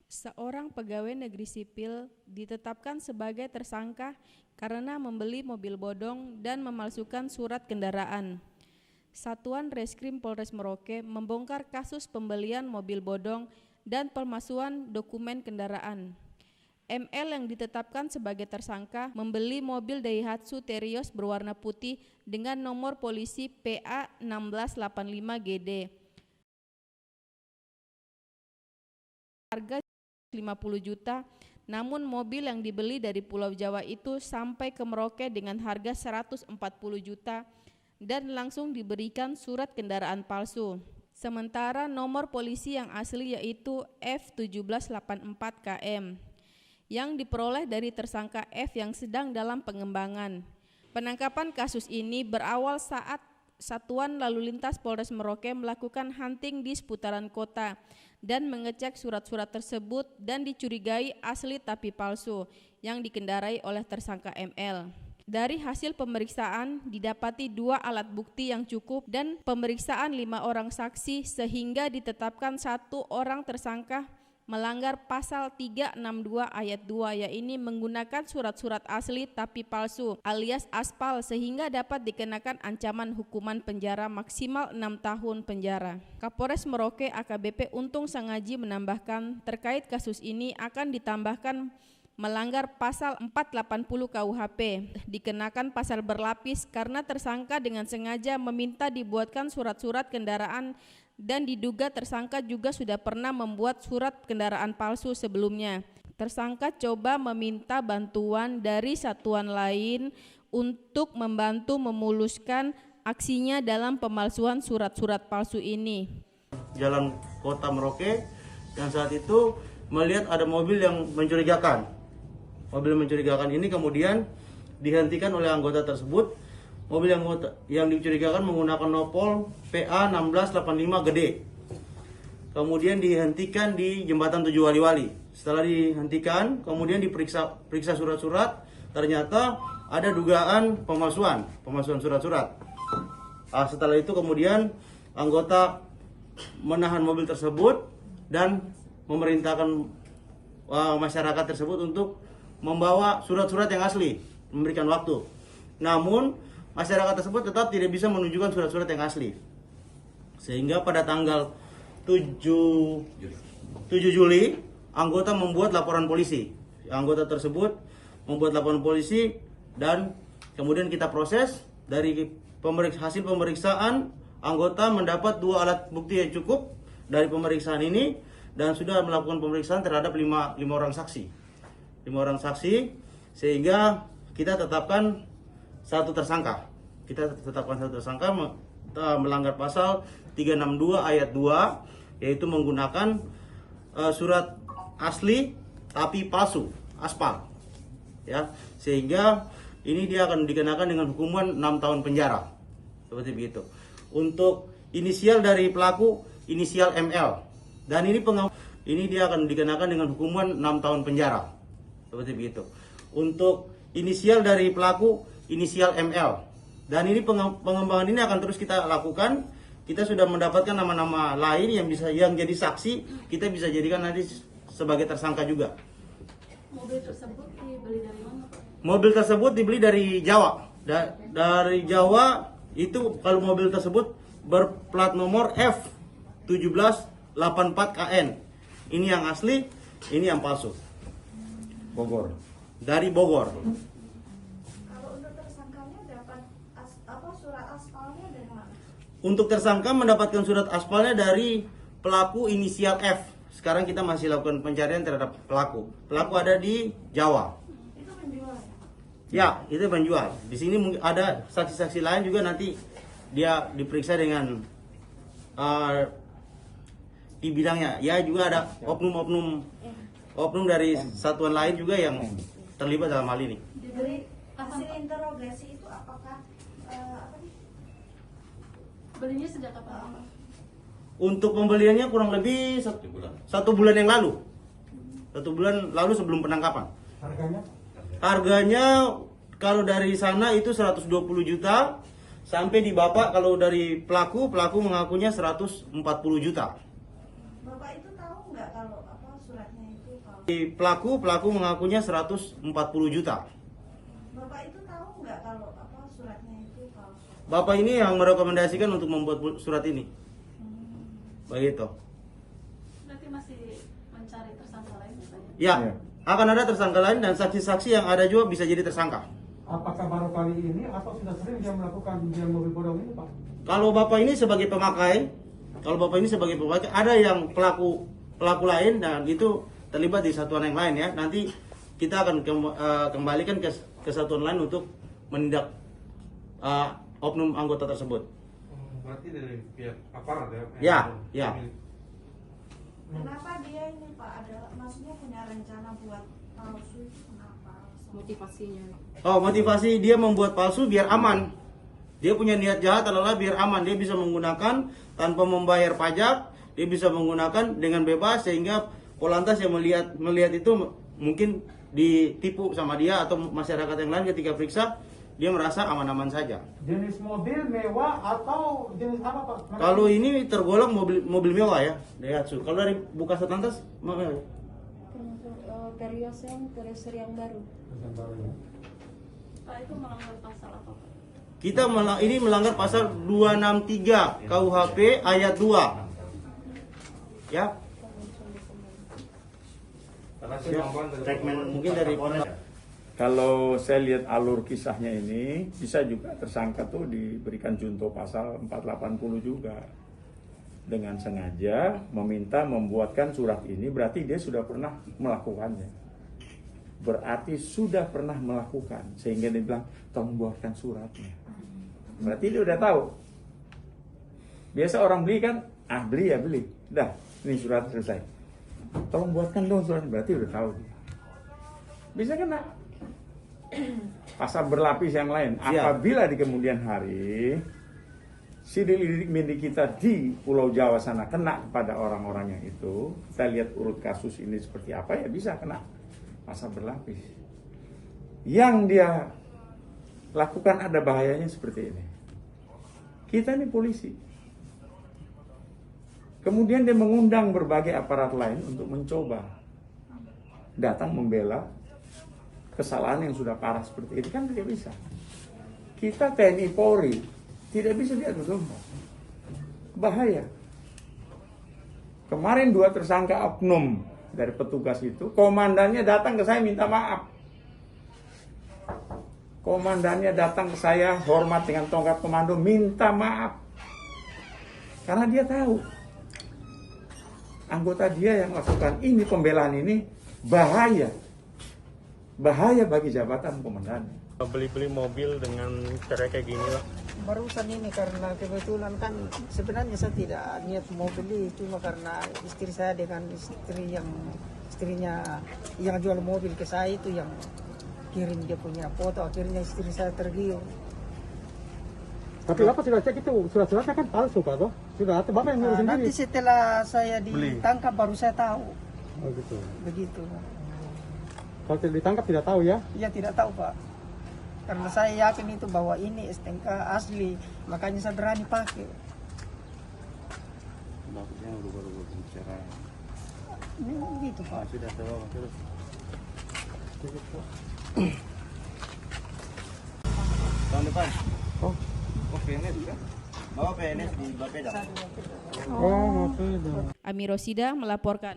Seorang pegawai negeri sipil ditetapkan sebagai tersangka karena membeli mobil bodong dan memalsukan surat kendaraan. Satuan Reskrim Polres Merauke membongkar kasus pembelian mobil bodong dan pemalsuan dokumen kendaraan. ML yang ditetapkan sebagai tersangka membeli mobil Daihatsu Terios berwarna putih dengan nomor polisi PA 1685 GD. Harga 50 juta, namun mobil yang dibeli dari Pulau Jawa itu sampai ke Merauke dengan harga 140 juta dan langsung diberikan surat kendaraan palsu. Sementara nomor polisi yang asli yaitu F1784KM yang diperoleh dari tersangka F yang sedang dalam pengembangan. Penangkapan kasus ini berawal saat Satuan Lalu Lintas Polres Merauke melakukan hunting di seputaran kota dan mengecek surat-surat tersebut dan dicurigai asli tapi palsu yang dikendarai oleh tersangka ML. Dari hasil pemeriksaan didapati 2 alat bukti yang cukup dan pemeriksaan 5 orang saksi sehingga ditetapkan 1 orang tersangka melanggar pasal 362 ayat 2 yaitu menggunakan surat-surat asli tapi palsu alias aspal sehingga dapat dikenakan ancaman hukuman penjara maksimal 6 tahun penjara. Kapolres Merauke AKBP Untung Sangaji menambahkan terkait kasus ini akan ditambahkan melanggar pasal 480 KUHP, dikenakan pasal berlapis karena tersangka dengan sengaja meminta dibuatkan surat-surat kendaraan dan diduga tersangka juga sudah pernah membuat surat kendaraan palsu sebelumnya. Tersangka coba meminta bantuan dari satuan lain untuk membantu memuluskan aksinya dalam pemalsuan surat-surat palsu ini. Jalan Kota Merauke yang saat itu melihat ada mobil yang mencurigakan. Mobil mencurigakan ini kemudian dihentikan oleh anggota tersebut. Mobil yang dicurigakan menggunakan nopol PA 1685 gede. Kemudian dihentikan di jembatan Tujuh Wali-Wali. Setelah dihentikan, kemudian periksa surat-surat, ternyata ada dugaan pemalsuan surat-surat. Setelah itu kemudian anggota menahan mobil tersebut dan memerintahkan masyarakat tersebut untuk membawa surat-surat yang asli, memberikan waktu. Namun masyarakat tersebut tetap tidak bisa menunjukkan surat-surat yang asli. Sehingga pada tanggal 7 Juli, anggota membuat laporan polisi. Anggota tersebut membuat laporan polisi dan kemudian kita proses. Dari hasil pemeriksaan, anggota mendapat 2 alat bukti yang cukup dari pemeriksaan ini dan sudah melakukan pemeriksaan terhadap 5 orang saksi. 5 orang saksi, sehingga kita tetapkan satu tersangka. Melanggar pasal 362 ayat 2 yaitu menggunakan surat asli tapi palsu, aspal. Ya, sehingga ini dia akan dikenakan dengan hukuman 6 tahun penjara. Seperti begitu. Untuk inisial dari pelaku inisial ML dan ini dia akan dikenakan dengan hukuman 6 tahun penjara. Seperti begitu. Untuk inisial dari pelaku inisial ML dan ini pengembangan ini akan terus kita lakukan. Kita sudah mendapatkan nama-nama lain yang jadi saksi, kita bisa jadikan nanti sebagai tersangka juga. Mobil tersebut dibeli dari mana, Pak? Mobil tersebut dibeli dari Jawa. Dari Jawa itu kalau mobil tersebut berplat nomor F1784KN. Ini yang asli, ini yang palsu. Bogor. Dari Bogor. Surat aspalnya dari mana? Untuk tersangka mendapatkan surat aspalnya dari pelaku inisial F. Sekarang kita masih lakukan pencarian terhadap pelaku. Pelaku ada di Jawa. Itu penjual ya? Ya, itu penjual. Di sini ada saksi-saksi lain juga nanti dia diperiksa dengan di bidangnya. Ya, juga ada oknum dari satuan lain juga yang terlibat dalam hal ini. Diberi hasil interogasi itu apakah belinya sejak kapan? Untuk pembeliannya kurang lebih 1 bulan yang lalu. 1 bulan lalu sebelum penangkapan. Harganya kalau dari sana itu 120 juta sampai di Bapak kalau dari pelaku mengakunya 140 juta. Bapak itu tahu nggak kalau suratnya Pelaku mengakunya 140 juta. Bapak itu tahu nggak kalau suratnya itu palsu? Bapak ini yang merekomendasikan untuk membuat surat ini. Begitu. Berarti masih mencari tersangka lain ya, Pak? Ya, akan ada tersangka lain dan saksi-saksi yang ada juga bisa jadi tersangka. Apakah baru kali ini atau sudah sering dia melakukan penjualan mobil bodong ini, Pak? Kalau Bapak ini sebagai pemakai, ada yang pelaku lain dan itu terlibat di satuan yang lain ya. Nanti kita akan kembalikan ke satuan lain untuk menindak oknum anggota tersebut. Berarti dari pihak aparat ya? Ya. Kenapa dia ini Pak maksudnya punya rencana buat palsu itu kenapa? Motivasinya. Oh, motivasi dia membuat palsu biar aman. Dia punya niat jahat adalah biar aman. Dia bisa menggunakan tanpa membayar pajak, dia bisa menggunakan dengan bebas sehingga Polantas yang melihat itu mungkin ditipu sama dia atau masyarakat yang lain ketika periksa dia merasa aman-aman saja. Jenis mobil mewah atau jenis apa, Pak? Kalau ini tergolong mobil mewah ya, Daihatsu. Kalau dari Bukasat Lantas, Terios yang baru. Pak, itu melanggar pasal apa, Pak? kita ini melanggar pasal 263 KUHP ayat 2. Ya. Mungkin dari Kalau saya lihat alur kisahnya ini, bisa juga tersangka tuh diberikan junto pasal 480 juga. Dengan sengaja meminta membuatkan surat ini, berarti dia sudah pernah melakukannya. Berarti sudah pernah melakukan, sehingga dia bilang, tolong buatkan suratnya. Berarti dia udah tahu. Biasa orang beli kan, beli ya beli. Dah, ini surat selesai. Tolong buatkan dong surat, berarti udah tahu. Bisa kena. Pasal berlapis yang lain. Apabila di kemudian hari sidik lidik kita di Pulau Jawa sana kena kepada orang-orang yang itu, kita lihat urut kasus ini seperti apa, ya bisa kena pasal berlapis. Yang dia lakukan ada bahayanya seperti ini. Kita ini polisi. Kemudian dia mengundang berbagai aparat lain untuk mencoba datang membela kesalahan yang sudah parah seperti ini, kan tidak bisa. Kita TNI Polri tidak bisa diadu domba. Bahaya. Kemarin 2 tersangka oknum dari petugas itu, komandannya datang ke saya minta maaf. Komandannya datang ke saya hormat dengan tongkat komando minta maaf. Karena dia tahu anggota dia yang melakukan ini, pembelaan ini bahaya. Bahaya bagi jabatan komandan. Beli mobil dengan cara kayak gini lah. Barusan ini karena kebetulan kan sebenarnya saya tidak niat mau beli, cuma karena istri saya dengan istrinya yang jual mobil ke saya itu yang kirim dia punya foto, akhirnya istri saya tergiur. Tapi Bapak sudah cek itu surat-suratnya kan palsu, Pak, toh? Sudah atau Bapak yang ngurus sendiri? Nanti setelah saya ditangkap baru saya tahu. Oh gitu. Begitu. Kalau tidak ditangkap tidak tahu ya? Iya tidak tahu, Pak. Karena saya yakin itu bahwa ini STNK asli, makanya saya berani pakai. Bapaknya baru bicara. Gitu, Pak. Sudah tahu terus. Tahun depan. Oh, PNS juga. Bawa PNS di Bapeda. oh, oke. Ami Rosida melaporkan.